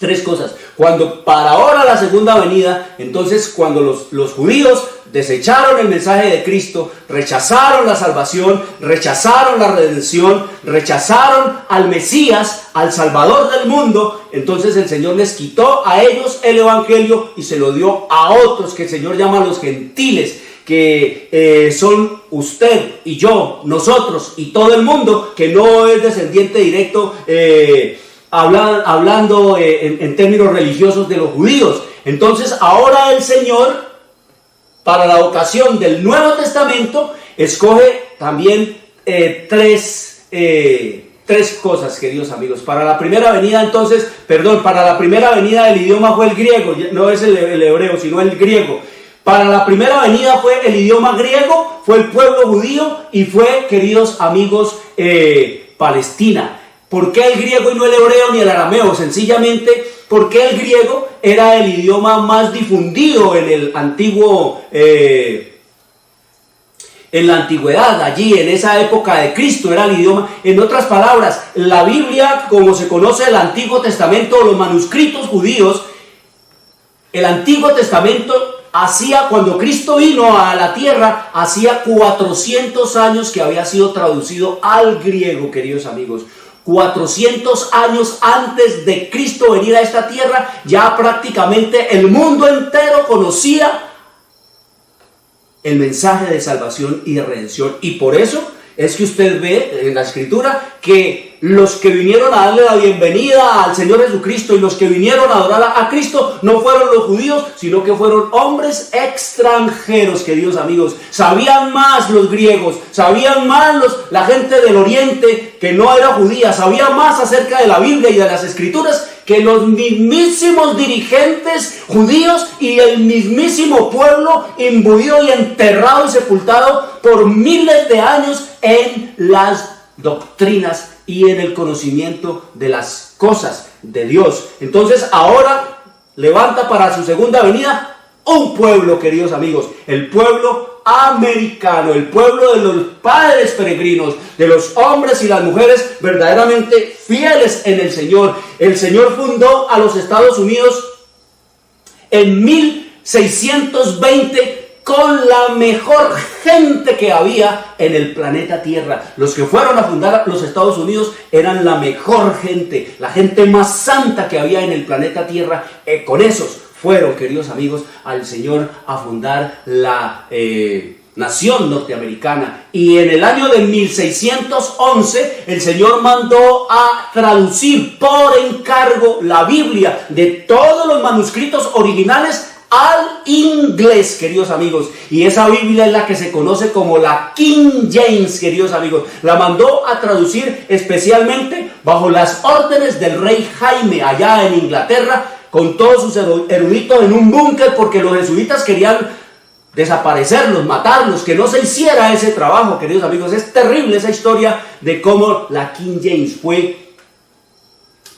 Tres cosas. Cuando para ahora la segunda venida, entonces cuando los judíos desecharon el mensaje de Cristo, rechazaron la salvación, rechazaron la redención, rechazaron al Mesías, al Salvador del mundo, entonces el Señor les quitó a ellos el evangelio y se lo dio a otros que el Señor llama a los gentiles, que son usted y yo, nosotros y todo el mundo que no es descendiente directo, hablando en términos religiosos de los judíos. Entonces ahora el Señor, para la ocasión del Nuevo Testamento, escoge también tres cosas, queridos amigos. Para la primera venida, entonces, para la primera venida el idioma fue el griego, no es el hebreo, sino el griego. Para la primera venida fue el idioma griego, fue el pueblo judío y fue, queridos amigos, Palestina. ¿Por qué el griego y no el hebreo ni el arameo? Sencillamente porque el griego era el idioma más difundido en el antiguo, en la antigüedad, allí en esa época de Cristo era el idioma. En otras palabras, la Biblia, como se conoce el Antiguo Testamento, los manuscritos judíos, el Antiguo Testamento cuando Cristo vino a la tierra, hacía 400 años que había sido traducido al griego, queridos amigos. 400 años antes de Cristo venir a esta tierra, ya prácticamente el mundo entero conocía el mensaje de salvación y de redención. Y por eso es que usted ve en la Escritura que los que vinieron a darle la bienvenida al Señor Jesucristo y los que vinieron a adorar a Cristo no fueron los judíos, sino que fueron hombres extranjeros, queridos amigos. Sabían más los griegos, sabían más la gente del Oriente que no era judía, sabían más acerca de la Biblia y de las Escrituras que los mismísimos dirigentes judíos y el mismísimo pueblo imbuido y enterrado y sepultado por miles de años en las doctrinas y en el conocimiento de las cosas de Dios. Entonces ahora levanta para su segunda venida un pueblo, queridos amigos, el pueblo americano, el pueblo de los padres peregrinos, de los hombres y las mujeres verdaderamente fieles en el Señor. El Señor fundó a los Estados Unidos en 1620 con la mejor gente que había en el planeta Tierra. Los que fueron a fundar los Estados Unidos eran la mejor gente, la gente más santa que había en el planeta Tierra. Con esos fueron, queridos amigos, al Señor a fundar la nación norteamericana. Y en el año de 1611 el Señor mandó a traducir por encargo la Biblia de todos los manuscritos originales al inglés, queridos amigos, y esa Biblia es la que se conoce como la King James, queridos amigos. La mandó a traducir especialmente bajo las órdenes del rey Jaime allá en Inglaterra, con todos sus eruditos en un búnker, porque los jesuitas querían desaparecerlos, matarlos, que no se hiciera ese trabajo, queridos amigos. Es terrible esa historia de cómo la King James fue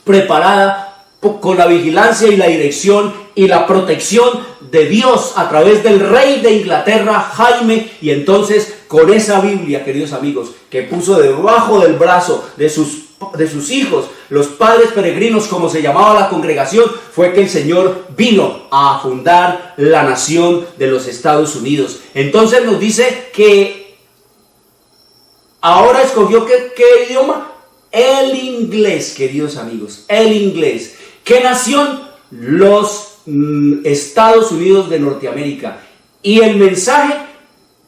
preparada con la vigilancia y la dirección y la protección de Dios a través del rey de Inglaterra, Jaime. Y entonces con esa Biblia, queridos amigos, que puso debajo del brazo de sus hijos, los padres peregrinos, como se llamaba la congregación, fue que el Señor vino a fundar la nación de los Estados Unidos. Entonces nos dice que ahora escogió ¿qué idioma? El inglés, queridos amigos, el inglés. ¿Qué nación? Los Estados Unidos de Norteamérica. Y el mensaje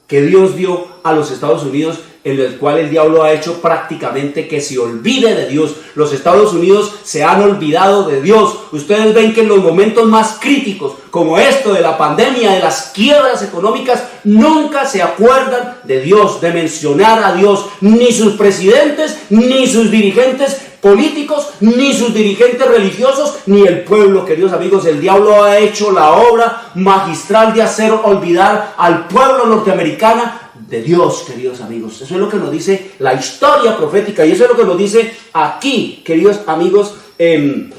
que Dios dio a los Estados Unidos, en el cual el diablo ha hecho prácticamente que se olvide de Dios. Los Estados Unidos se han olvidado de Dios. Ustedes ven que en los momentos más críticos, como esto de la pandemia, de las quiebras económicas, nunca se acuerdan de Dios, de mencionar a Dios. Ni sus presidentes, ni sus dirigentes políticos, ni sus dirigentes religiosos, ni el pueblo, queridos amigos. El diablo ha hecho la obra magistral de hacer olvidar al pueblo norteamericano de Dios, queridos amigos. Eso es lo que nos dice la historia profética, y eso es lo que nos dice aquí, queridos amigos, en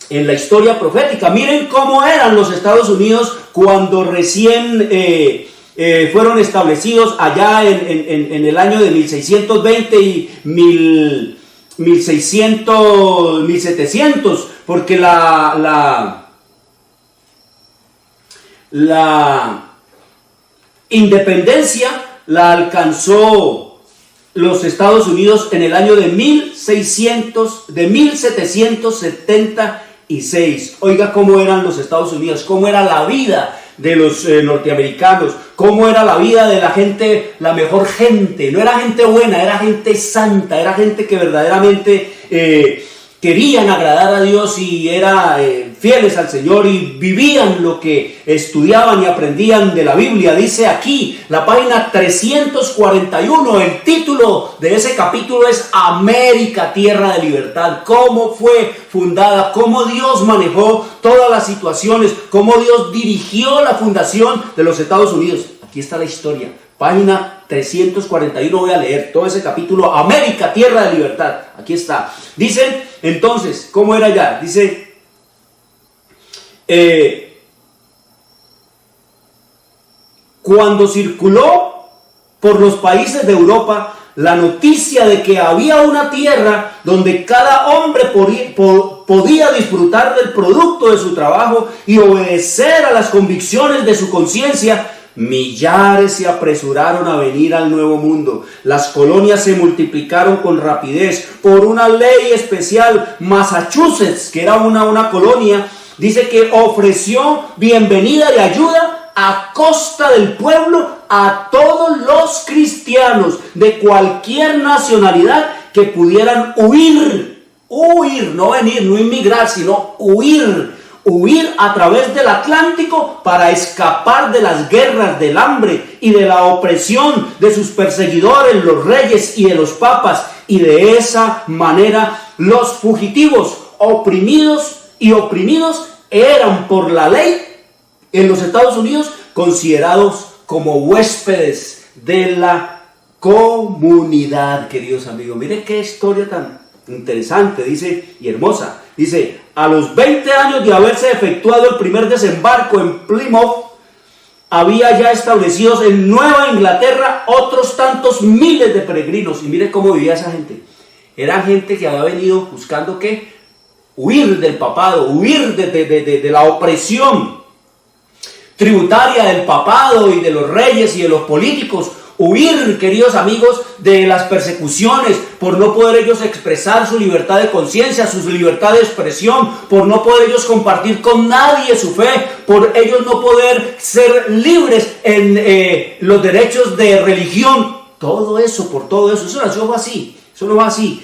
la historia profética. Miren cómo eran los Estados Unidos cuando recién fueron establecidos allá en el año de 1620 y 1700, porque la independencia la alcanzó los Estados Unidos en el año de 1776. Oiga cómo eran los Estados Unidos, cómo era la vida de los norteamericanos, cómo era la vida de la gente, la mejor gente. No era gente buena, era gente santa, era gente que verdaderamente querían agradar a Dios y eran fieles al Señor y vivían lo que estudiaban y aprendían de la Biblia. Dice aquí, la página 341, el título de ese capítulo es América, Tierra de Libertad. Cómo fue fundada, cómo Dios manejó todas las situaciones, cómo Dios dirigió la fundación de los Estados Unidos. Aquí está la historia. Página 341, voy a leer todo ese capítulo, América, Tierra de Libertad. Aquí está. Dice, entonces, ¿cómo era ya? Dice, cuando circuló por los países de Europa la noticia de que había una tierra donde cada hombre podía disfrutar del producto de su trabajo y obedecer a las convicciones de su conciencia, millares se apresuraron a venir al Nuevo Mundo. Las colonias se multiplicaron con rapidez. Por una ley especial, Massachusetts, que era una colonia, dice que ofreció bienvenida y ayuda a costa del pueblo a todos los cristianos de cualquier nacionalidad que pudieran huir, no venir, no inmigrar, sino huir a través del Atlántico para escapar de las guerras, del hambre y de la opresión de sus perseguidores, los reyes y de los papas. Y de esa manera los fugitivos, oprimidos eran por la ley en los Estados Unidos considerados como huéspedes de la comunidad, queridos amigos. Miren qué historia tan interesante, dice, y hermosa. Dice, a los 20 años de haberse efectuado el primer desembarco en Plymouth, había ya establecidos en Nueva Inglaterra otros tantos miles de peregrinos. Y mire cómo vivía esa gente. Era gente que había venido buscando ¿qué? Huir del papado, huir de la opresión tributaria del papado y de los reyes y de los políticos. Huir, queridos amigos, de las persecuciones por no poder ellos expresar su libertad de conciencia, su libertad de expresión, por no poder ellos compartir con nadie su fe, por ellos no poder ser libres en los derechos de religión. Todo eso, por todo eso, eso nació así. Eso no va así,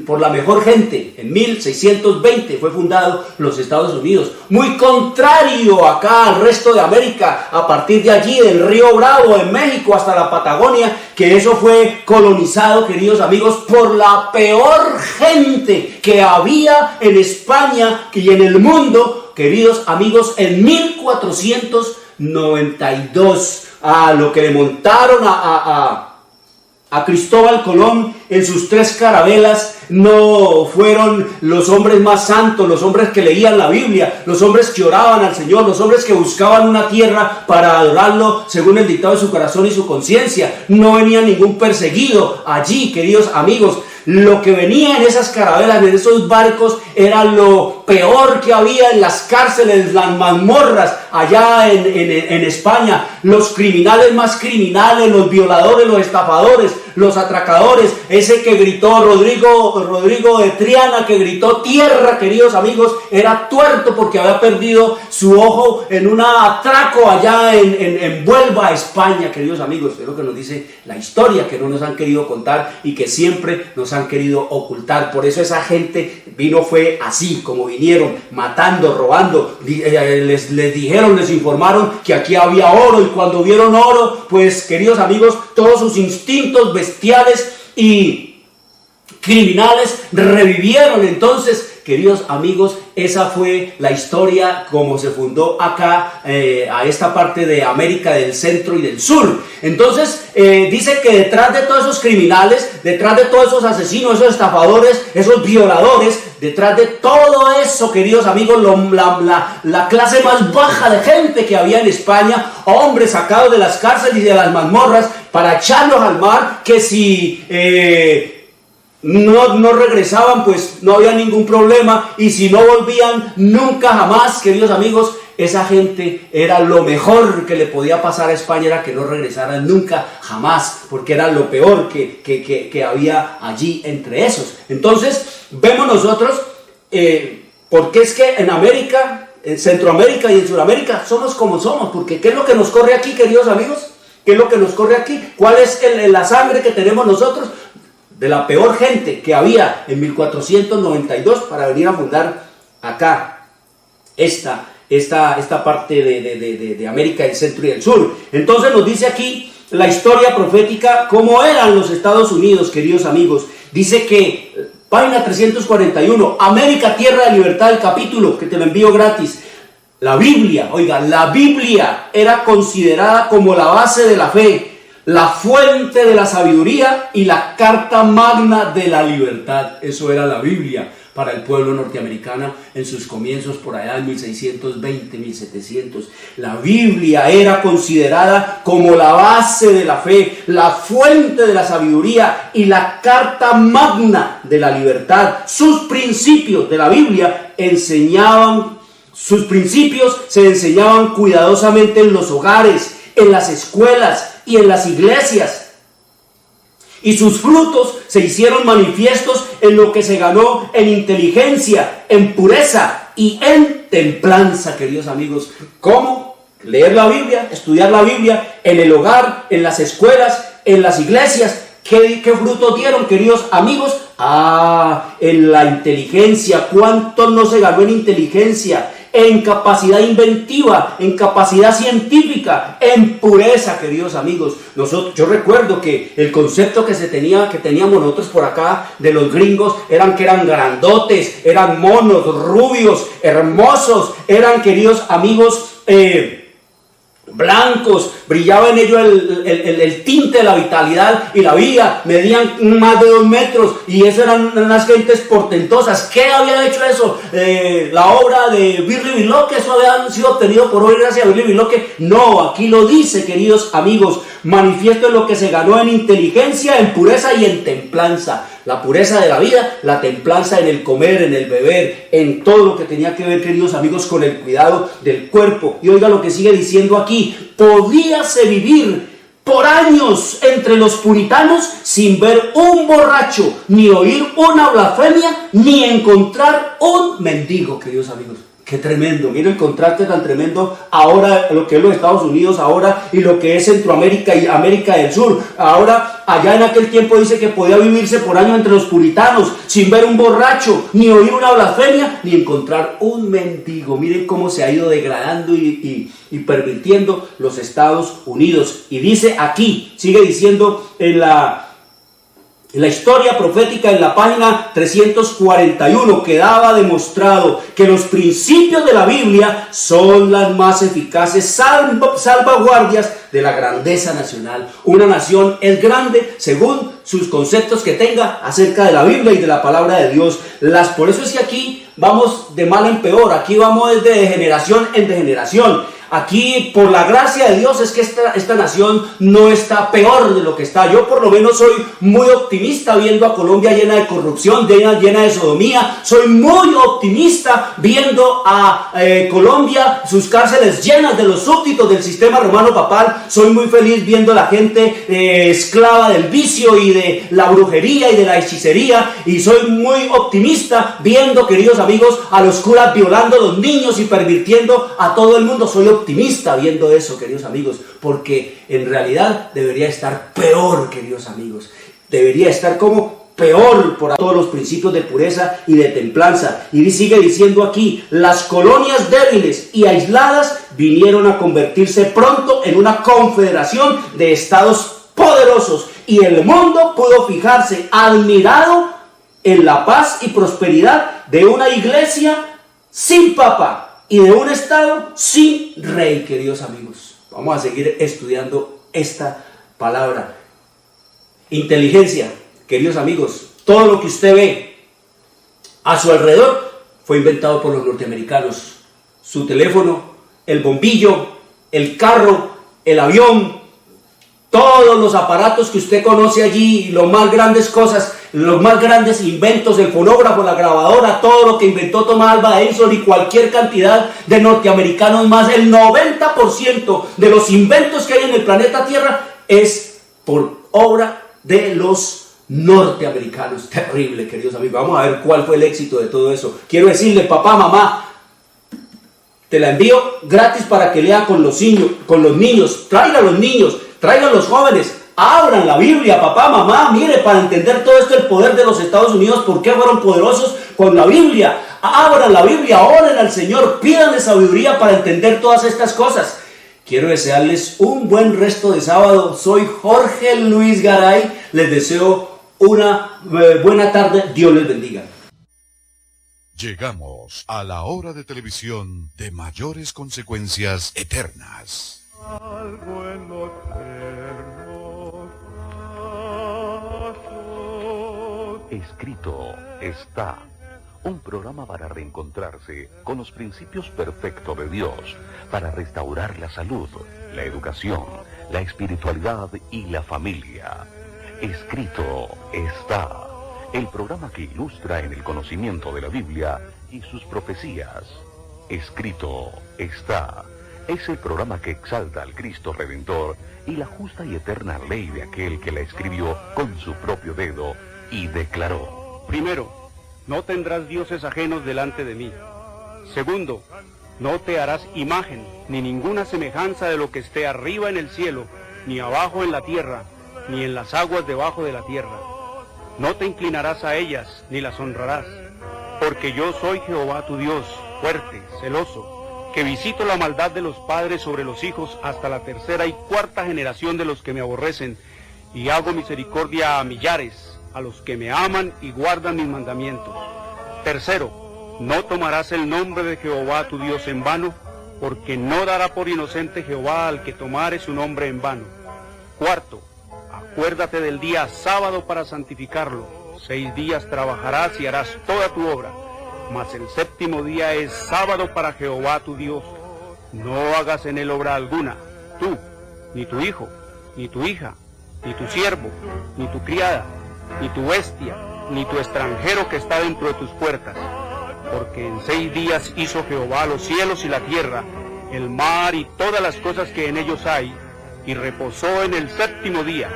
por la mejor gente. En 1620 fue fundado los Estados Unidos. Muy contrario acá al resto de América, a partir de allí, del Río Bravo, en México, hasta la Patagonia, que eso fue colonizado, queridos amigos, por la peor gente que había en España y en el mundo, queridos amigos, en 1492. Lo que le montaron a Cristóbal Colón en sus 3 carabelas no fueron los hombres más santos, los hombres que leían la Biblia, los hombres que oraban al Señor, los hombres que buscaban una tierra para adorarlo según el dictado de su corazón y su conciencia. No venía ningún perseguido allí, queridos amigos. Lo que venía en esas carabelas, en esos barcos, era lo peor que había en las cárceles, las mazmorras allá en España. Los criminales más criminales, los violadores, los estafadores, los atracadores. Ese que gritó Rodrigo de Triana, que gritó tierra, queridos amigos, era tuerto porque había perdido su ojo en un atraco allá en Huelva, España, queridos amigos. Es lo que nos dice la historia, que no nos han querido contar y que siempre nos han querido ocultar. Por eso esa gente fue así como vinieron, matando, robando. Les dijeron, les informaron que aquí había oro, y cuando vieron oro, pues, queridos amigos, todos sus instintos bestiales y criminales revivieron. Entonces, queridos amigos, esa fue la historia como se fundó acá, a esta parte de América del Centro y del Sur. Entonces, dice que detrás de todos esos criminales, detrás de todos esos asesinos, esos estafadores, esos violadores, detrás de todo eso, queridos amigos, la clase más baja de gente que había en España, hombres sacados de las cárceles y de las mazmorras para echarlos al mar, que si no regresaban, pues no había ningún problema, y si no volvían nunca jamás, queridos amigos, esa gente era lo mejor que le podía pasar a España, era que no regresaran nunca jamás, porque era lo peor que había allí entre esos. Entonces vemos nosotros porque es que en América, en Centroamérica y en Sudamérica somos como somos, porque ¿qué es lo que nos corre aquí, queridos amigos? ¿Qué es lo que nos corre aquí? ¿Cuál es la sangre que tenemos nosotros? De la peor gente que había en 1492 para venir a fundar acá esta parte de América del Centro y del Sur. Entonces nos dice aquí la historia profética cómo eran los Estados Unidos, queridos amigos. Dice que, página 341, América, Tierra de Libertad, el capítulo, que te lo envío gratis. La Biblia, oiga, la Biblia era considerada como la base de la fe, la fuente de la sabiduría y la carta magna de la libertad. Eso era la Biblia para el pueblo norteamericano en sus comienzos por allá en 1620, 1700. La Biblia era considerada como la base de la fe, la fuente de la sabiduría y la carta magna de la libertad. Sus principios de la Biblia sus principios se enseñaban cuidadosamente en los hogares, en las escuelas y en las iglesias, y sus frutos se hicieron manifiestos en lo que se ganó en inteligencia, en pureza y en templanza, queridos amigos. ¿Cómo? Leer la Biblia, estudiar la Biblia en el hogar, en las escuelas, en las iglesias. ¿Qué frutos dieron, queridos amigos? En la inteligencia. ¿Cuánto no se ganó en inteligencia? En capacidad inventiva, en capacidad científica, en pureza, queridos amigos. Yo recuerdo que el concepto que teníamos nosotros por acá de los gringos eran que eran grandotes, eran monos, rubios, hermosos, eran, queridos amigos, blancos, brillaba en ellos el tinte de la vitalidad y la vida, medían más de 2 metros y eso eran unas gentes portentosas. ¿Qué había hecho eso? La obra de Billy Billoque, eso había sido obtenido por hoy gracias a Billy Billoque. No, aquí lo dice, queridos amigos, manifiesto en lo que se ganó en inteligencia, en pureza y en templanza. La pureza de la vida, la templanza en el comer, en el beber, en todo lo que tenía que ver, queridos amigos, con el cuidado del cuerpo. Y oiga lo que sigue diciendo aquí: podíase vivir por años entre los puritanos sin ver un borracho, ni oír una blasfemia, ni encontrar un mendigo, queridos amigos. Qué tremendo, mira el contraste tan tremendo ahora, lo que es los Estados Unidos ahora y lo que es Centroamérica y América del Sur. Ahora, allá en aquel tiempo dice que podía vivirse por años entre los puritanos sin ver un borracho, ni oír una blasfemia, ni encontrar un mendigo. Miren cómo se ha ido degradando y pervirtiendo los Estados Unidos. Y dice aquí, sigue diciendo en la historia profética, en la página 341, quedaba demostrado que los principios de la Biblia son las más eficaces salvaguardias de la grandeza nacional. Una nación es grande según sus conceptos que tenga acerca de la Biblia y de la palabra de Dios. Por eso es que aquí vamos de mal en peor, aquí vamos de generación en generación. Aquí, por la gracia de Dios, es que esta nación no está peor de lo que está. Yo por lo menos soy muy optimista viendo a Colombia llena de corrupción, llena de sodomía. Soy muy optimista viendo a Colombia, sus cárceles llenas de los súbditos del sistema romano papal. Soy muy feliz viendo a la gente esclava del vicio y de la brujería y de la hechicería. Y soy muy optimista viendo, queridos amigos, a los curas violando a los niños y pervirtiendo a todo el mundo. Soy optimista viendo eso, queridos amigos, porque en realidad debería estar peor, queridos amigos. Debería estar como peor por todos los principios de pureza y de templanza. Y sigue diciendo aquí: las colonias débiles y aisladas vinieron a convertirse pronto en una confederación de estados poderosos, y el mundo pudo fijarse admirado en la paz y prosperidad de una iglesia sin papa y de un estado sin rey, queridos amigos. Vamos a seguir estudiando esta palabra. Inteligencia, queridos amigos. Todo lo que usted ve a su alrededor fue inventado por los norteamericanos. Su teléfono, el bombillo, el carro, el avión, todos los aparatos que usted conoce allí, los más grandes cosas, los más grandes inventos, el fonógrafo, la grabadora, todo lo que inventó Thomas Alva Edison y cualquier cantidad de norteamericanos más, el 90% de los inventos que hay en el planeta Tierra es por obra de los norteamericanos. Terrible, queridos amigos. Vamos a ver cuál fue el éxito de todo eso. Quiero decirle, papá, mamá, te la envío gratis para que lea con los niños, traigan los niños, traigan los jóvenes, abran la Biblia, papá, mamá, mire, para entender todo esto, el poder de los Estados Unidos, por qué fueron poderosos con la Biblia. Abran la Biblia, oren al Señor, pídanle sabiduría para entender todas estas cosas. Quiero desearles un buen resto de sábado. Soy Jorge Luis Garay, les deseo una buena tarde, Dios les bendiga. Llegamos a la hora de televisión de mayores consecuencias eternas. algo en los tiernos brazos. Escrito está. Un programa para reencontrarse con los principios perfectos de Dios, para restaurar la salud, la educación, la espiritualidad y la familia. Escrito está. El programa que ilustra en el conocimiento de la Biblia y sus profecías. Escrito está. Es el programa que exalta al Cristo Redentor y la justa y eterna ley de aquel que la escribió con su propio dedo y declaró. Primero, no tendrás dioses ajenos delante de mí. Segundo, no te harás imagen, ni ninguna semejanza de lo que esté arriba en el cielo, ni abajo en la tierra, ni en las aguas debajo de la tierra. No te inclinarás a ellas, ni las honrarás, porque yo soy Jehová tu Dios, fuerte, celoso, que visito la maldad de los padres sobre los hijos hasta la tercera y cuarta generación de los que me aborrecen, y hago misericordia a millares, a los que me aman y guardan mis mandamientos. Tercero, no tomarás el nombre de Jehová tu Dios en vano, porque no dará por inocente Jehová al que tomare su nombre en vano. Cuarto, acuérdate del día sábado para santificarlo. 6 días trabajarás y harás toda tu obra, mas el séptimo día es sábado para Jehová tu Dios. No hagas en él obra alguna, tú, ni tu hijo, ni tu hija, ni tu siervo, ni tu criada, ni tu bestia, ni tu extranjero que está dentro de tus puertas. Porque en 6 días hizo Jehová los cielos y la tierra, el mar y todas las cosas que en ellos hay, y reposó en el séptimo día.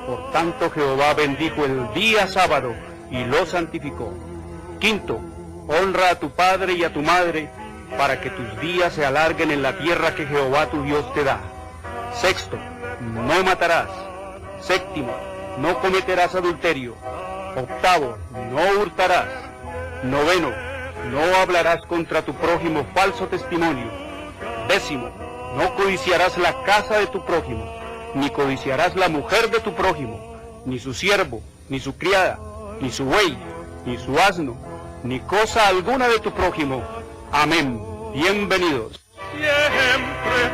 Por tanto Jehová bendijo el día sábado y lo santificó. Quinto, honra a tu padre y a tu madre, para que tus días se alarguen en la tierra que Jehová tu Dios te da. Sexto, no matarás. Séptimo, no cometerás adulterio. Octavo, no hurtarás. Noveno, no hablarás contra tu prójimo falso testimonio. Décimo, no codiciarás la casa de tu prójimo, ni codiciarás la mujer de tu prójimo, ni su siervo, ni su criada, ni su buey, ni su asno, ni cosa alguna de tu prójimo. Amén. Bienvenidos. Siempre